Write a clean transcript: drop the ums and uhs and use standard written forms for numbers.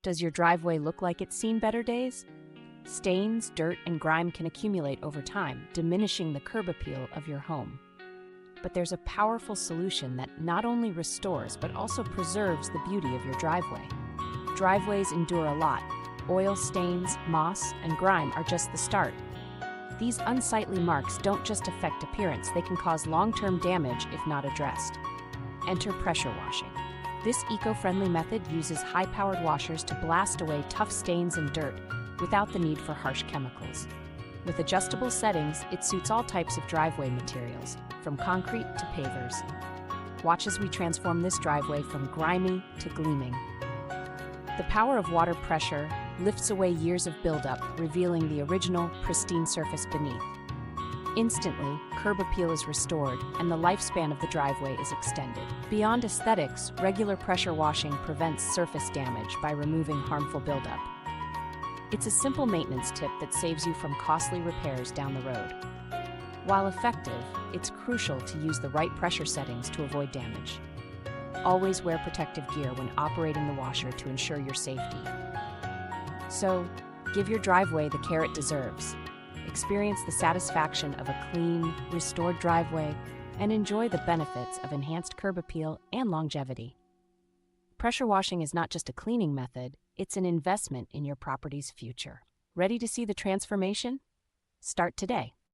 Does your driveway look like it's seen better days? Stains, dirt, and grime can accumulate over time, diminishing the curb appeal of your home. But there's a powerful solution that not only restores but also preserves the beauty of your driveway. Driveways endure a lot. Oil stains, moss, and grime are just the start. These unsightly marks don't just affect appearance, they can cause long-term damage if not addressed. Enter pressure washing. This eco-friendly method uses high-powered washers to blast away tough stains and dirt without the need for harsh chemicals. With adjustable settings, it suits all types of driveway materials, from concrete to pavers. Watch as we transform this driveway from grimy to gleaming. The power of water pressure lifts away years of buildup, revealing the original, pristine surface beneath. Instantly, curb appeal is restored, and the lifespan of the driveway is extended. Beyond aesthetics, regular pressure washing prevents surface damage by removing harmful buildup. It's a simple maintenance tip that saves you from costly repairs down the road. While effective, it's crucial to use the right pressure settings to avoid damage. Always wear protective gear when operating the washer to ensure your safety. So, give your driveway the care it deserves. Experience the satisfaction of a clean, restored driveway, and enjoy the benefits of enhanced curb appeal and longevity. Pressure washing is not just a cleaning method, it's an investment in your property's future. Ready to see the transformation? Start today.